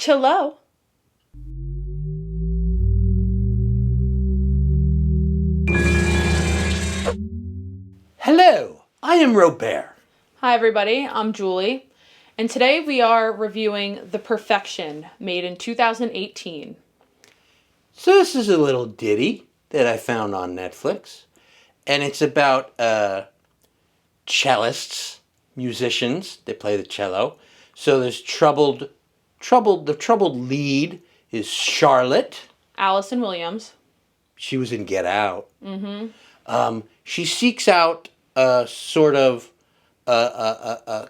Cello. Hello, I am Robert. Hi everybody, I'm Julie, and today we are reviewing The Perfection, made in 2018. So this is a little ditty that I found on Netflix, and it's about cellists, musicians. They play the cello. So there's the troubled lead is Charlotte. Allison Williams. She was in Get Out. She seeks out a sort of a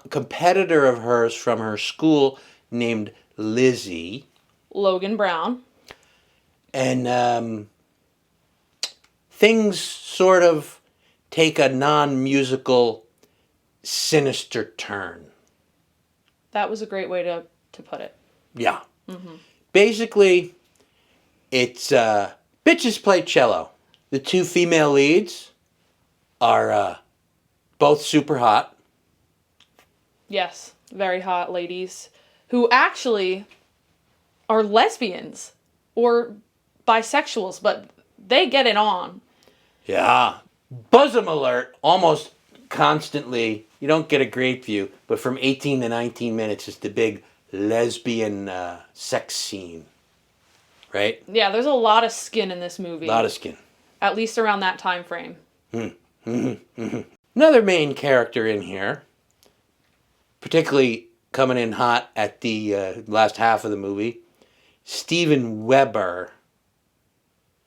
competitor of hers from her school named Lizzie. Logan Brown. And things sort of take a non-musical, sinister turn. That was a great way to put it. Yeah. Basically, it's bitches play cello. The two female leads are both super hot. Yes, very hot ladies who actually are lesbians or bisexuals, but they get it on. Yeah. Bosom alert, almost constantly. You don't get a great view, but from 18 to 19 minutes is the big lesbian sex scene. Right? Yeah, there's a lot of skin in this movie. A lot of skin. At least around that time frame. Another main character in here, particularly coming in hot at the last half of the movie, Steven Weber.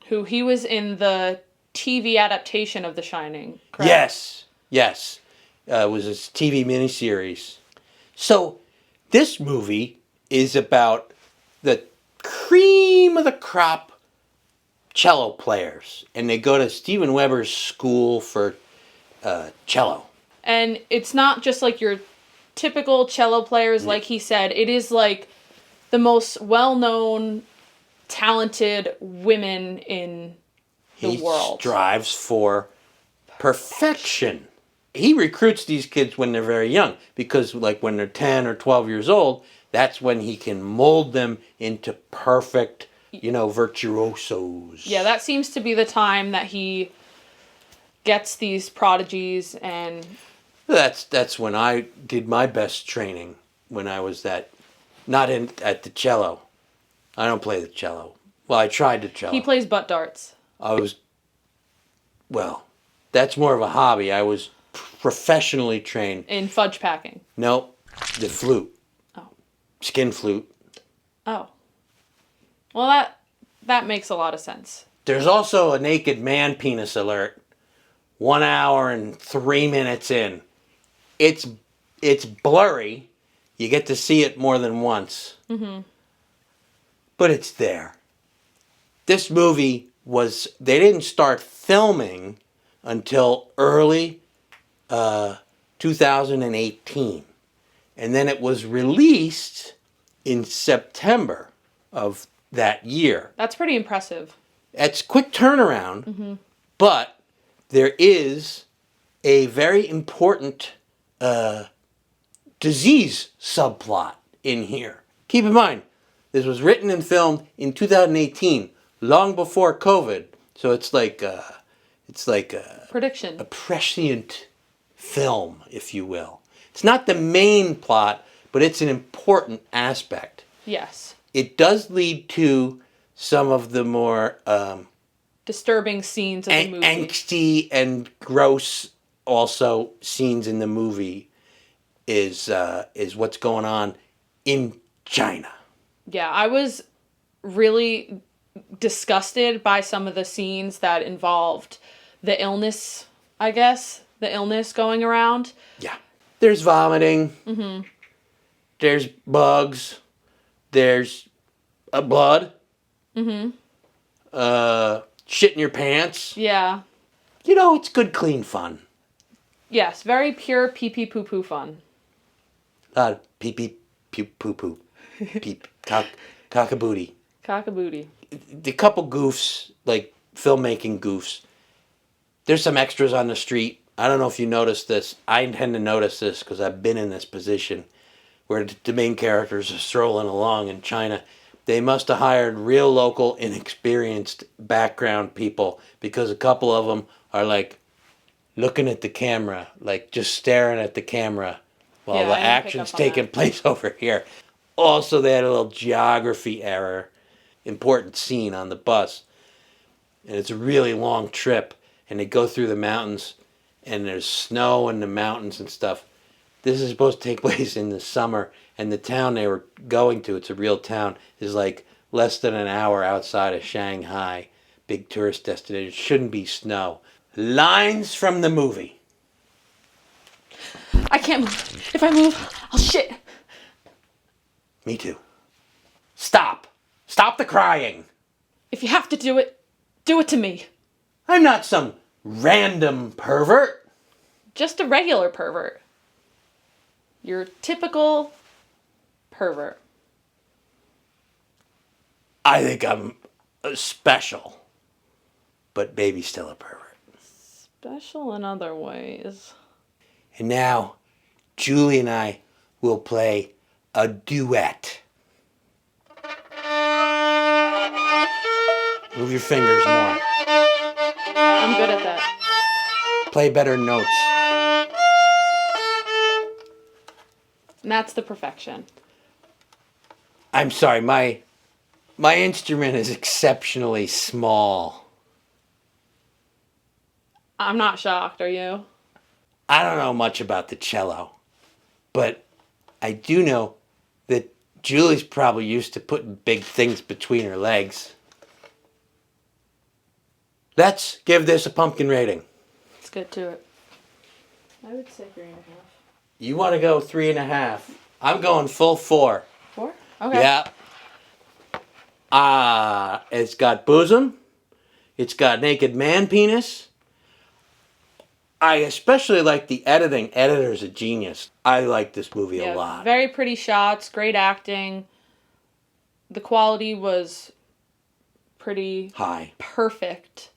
Who he was in the TV adaptation of The Shining, correct? Yes. It was a TV miniseries. So this movie is about the cream of the crop cello players. And they go to Steven Weber's school for cello. And it's not just like your typical cello players, like he said. It is like the most well-known, talented women in the world. He strives for perfection. He recruits these kids when they're very young because, like, when they're 10 or 12 years old, that's when he can mold them into perfect, virtuosos. Yeah, that seems to be the time that he gets these prodigies, and That's when I did my best training, when I was at the cello. I don't play the cello. Well, I tried the cello. he plays butt darts. That's more of a hobby. I was professionally trained. In fudge packing. No, the flute. Oh. Skin flute. Oh. Well, that makes a lot of sense. There's also a naked man penis alert. 1 hour and 3 minutes in. It's blurry. You get to see it more than once. But it's there. This movie they didn't start filming until early 2018. And then it was released in September of that year. That's pretty impressive. It's quick turnaround, but there is a very important disease subplot in here. Keep in mind, this was written and filmed in 2018, long before COVID. So it's like a Prediction. a prescient film, if you will. It's not the main plot, but it's an important aspect. Yes. It does lead to some of the more Disturbing scenes of the movie. angsty and gross also scenes in the movie is what's going on in China. Yeah, I was really disgusted by some of the scenes that involved the illness, I guess. The illness going around. Yeah. There's vomiting. There's bugs. There's blood. Shit in your pants. Yeah. It's good, clean fun. Yes, very pure pee-pee poo-poo fun. A lot of pee-pee, poo-poo, peep, cock-a-booty. Cock-a-booty. The couple goofs, like filmmaking goofs, there's some extras on the street. I don't know if you noticed this. I intend to notice this because I've been in this position. where the main characters are strolling along in China. They must have hired real local, inexperienced background people because a couple of them are like looking at the camera, like just staring at the camera while Yeah, the I didn't pick action's up on taking that. place over here. Also, they had a little geography error. Important scene on the bus. And it's a really long trip. And they go through the mountains. And there's snow in the mountains and stuff. This is supposed to take place in the summer. And the town they were going to, it's a real town, is like less than an hour outside of Shanghai. Big tourist destination. It shouldn't be snow. Lines from the movie. I can't move. If I move, I'll shit. Me too. Stop. Stop the crying. If you have to do it to me. I'm not some random pervert. Just a regular pervert. Your typical pervert. I think I'm special, but maybe still a pervert. Special in other ways. And now, Julie and I will play a duet. Move your fingers more. I'm good at that. Play better notes. And that's the perfection. I'm sorry, my instrument is exceptionally small. I'm not shocked, are you? I don't know much about the cello, but I do know that Julie's probably used to putting big things between her legs. Let's give this a pumpkin rating. Let's get to it. I would say 3.5. You want to go 3.5. I'm going full 4. 4? Okay. Yeah. It's got bosom. It's got naked man penis. I especially like the editing. Editor's a genius. I like this movie a lot. Very pretty shots, great acting. The quality was pretty High. perfect.